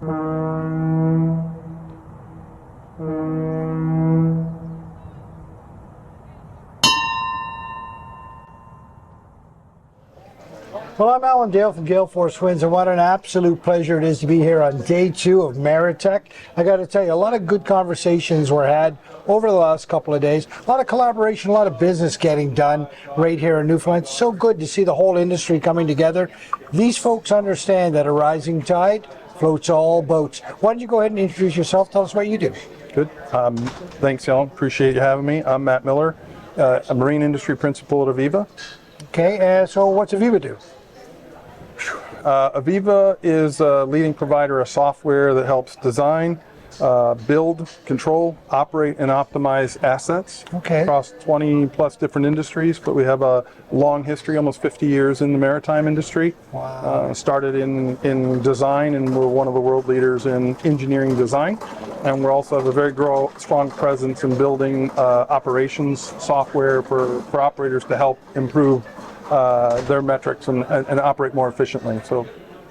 Well, I'm Alan Dale from Gale Force Winds, and what an absolute pleasure it is to be here on day 2 of Maritech. I got to tell you, a lot of good conversations were had over the last couple of days. A lot of collaboration, a lot of business getting done right here in Newfoundland. It's so good to see the whole industry coming together. These folks understand that a rising tide floats all boats. Why don't you go ahead and introduce yourself? Tell us what you do. Good. Thanks, Alan. Appreciate you having me. I'm Matt Miller, a marine industry principal at Aviva. Okay, so what's Aviva do? Aviva is a leading provider of software that helps design, build, control, operate, and optimize assets across 20 plus different industries, but we have a long history, almost 50 years in the maritime industry. Wow. Started in design, and we're one of the world leaders in engineering design, and we also have a very strong presence in building operations software for operators to help improve their metrics and operate more efficiently. So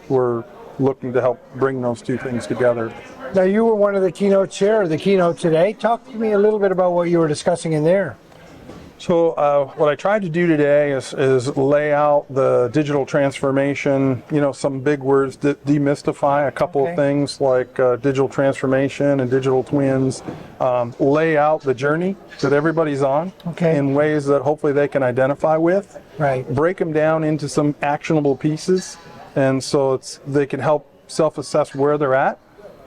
we're looking to help bring those two things together. Now, you were one of the keynotes here, or the keynote today. Talk to me a little bit about what you were discussing in there. So what I tried to do today is lay out the digital transformation, some big words, demystify a couple of things like digital transformation and digital twins, lay out the journey that everybody's on in ways that hopefully they can identify with, break them down into some actionable pieces, and so they can help self-assess where they're at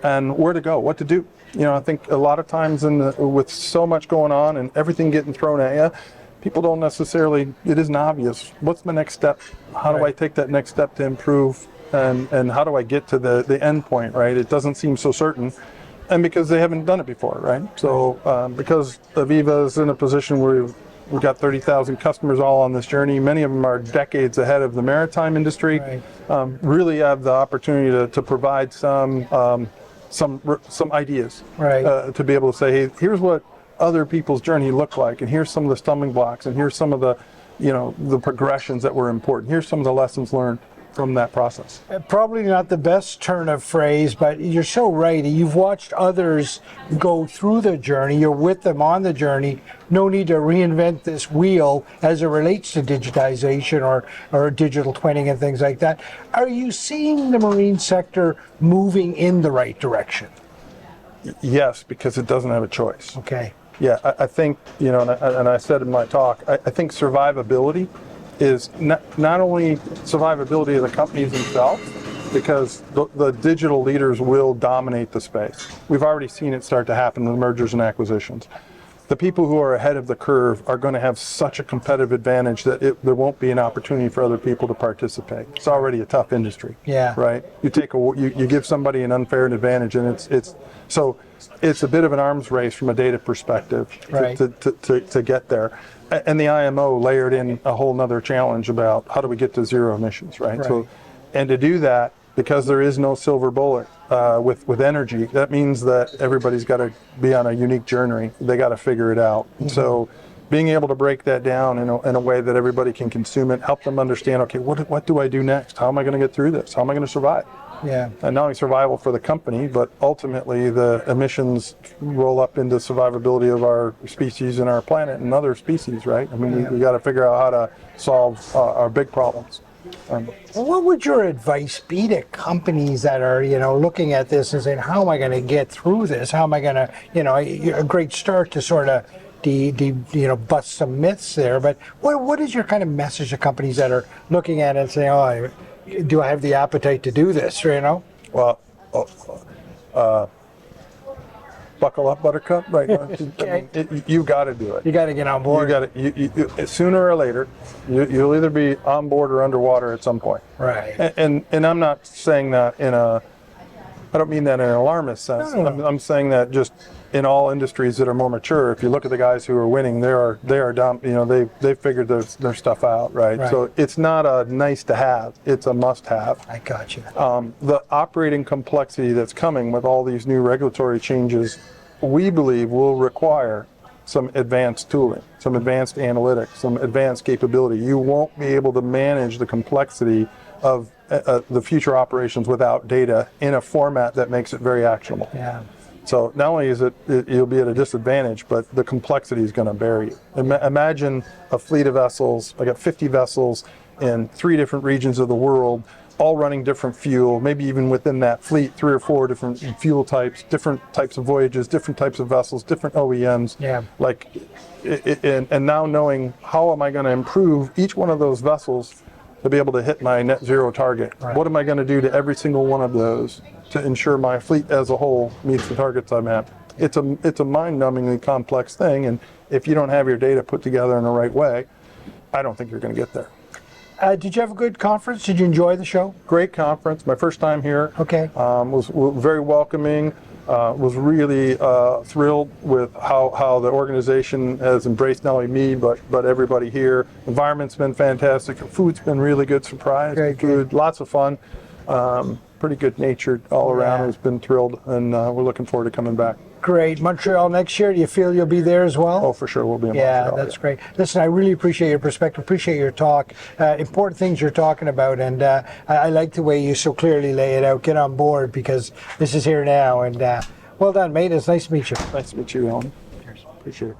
and where to go, what to do. I think a lot of times with so much going on and everything getting thrown at you, people don't necessarily, it isn't obvious. What's my next step? How do I take that next step to improve? And how do I get to the end point, right? It doesn't seem so certain. And because they haven't done it before, right? So because Aviva is in a position where we've got 30,000 customers all on this journey. Many of them are decades ahead of the maritime industry. Really have the opportunity to provide some ideas to be able to say, hey, here's what other people's journey looked like, and here's some of the stumbling blocks, and here's some of the the progressions that were important. Here's some of the lessons learned from that process. Probably not the best turn of phrase, but you're so right. You've watched others go through the journey. You're with them on the journey. No need to reinvent this wheel as it relates to digitization or digital twinning and things like that. Are you seeing the marine sector moving in the right direction? Yes, because it doesn't have a choice. Okay. Yeah, I think, and I said in my talk, I think survivability is not only survivability of the companies themselves, because the digital leaders will dominate the space. We've already seen it start to happen with mergers and acquisitions. The people who are ahead of the curve are going to have such a competitive advantage that there won't be an opportunity for other people to participate. It's already a tough industry. Yeah. Right. You give somebody an unfair advantage, and it's a bit of an arms race from a data perspective to get there. And the IMO layered in a whole nother challenge about how do we get to zero emissions, right? So, and to do that, because there is no silver bullet with energy, that means that everybody's got to be on a unique journey. They got to figure it out. So being able to break that down in a way that everybody can consume it, help them understand, okay, what do I do next? How am I going to get through this? How am I going to survive? Yeah. And not only survival for the company, but ultimately the emissions roll up into survivability of our species and our planet and other species, right? I mean, we got to figure out how to solve our big problems. What would your advice be to companies that are, looking at this and saying, how am I going to get through this? How am I going to, a great start to sort of bust some myths there. But what is your kind of message to companies that are looking at it and saying, do I have the appetite to do this, Well, buckle up, Buttercup, right? Okay. You've got to do it. You got to get on board. Sooner or later, you'll either be on board or underwater at some point. Right. And I'm not saying that I don't mean that in an alarmist sense. No. I'm saying that just in all industries that are more mature, if you look at the guys who are winning, they are dumb. They've figured their stuff out, right? So it's not a nice to have; it's a must have. I got you. The operating complexity that's coming with all these new regulatory changes, we believe, will require some advanced tooling, some advanced analytics, some advanced capability. You won't be able to manage the complexity of the future operations without data in a format that makes it very actionable. Yeah. So not only is you'll be at a disadvantage, but the complexity is going to bury you. Imagine a fleet of vessels. I got 50 vessels in 3 different regions of the world, all running different fuel, maybe even within that fleet, 3 or 4 different fuel types, different types of voyages, different types of vessels, different OEMs. Yeah. Like, and now knowing how am I going to improve each one of those vessels to be able to hit my net zero target? Right. What am I going to do to every single one of those to ensure my fleet as a whole meets the targets I'm at? It's a mind-numbingly complex thing, and if you don't have your data put together in the right way, I don't think you're going to get there. Did you have a good conference? Did you enjoy the show? Great conference. My first time here. Okay. Was very welcoming. Was really thrilled with how the organization has embraced not only me but everybody here. Environment's been fantastic. Food's been really good surprise. Great, Food, lots of fun. Pretty good natured all around. Yeah. Has been thrilled, and we're looking forward to coming back. Great. Montreal next year, do you feel you'll be there as well? Oh, for sure, we'll be in Yeah, Montreal. that's great. Listen, I really appreciate your perspective, appreciate your talk, important things you're talking about, and I like the way you so clearly lay it out. Get on board because this is here now, and well done, mate. It's nice to meet you. Nice to meet you, Alan. Cheers. Appreciate it.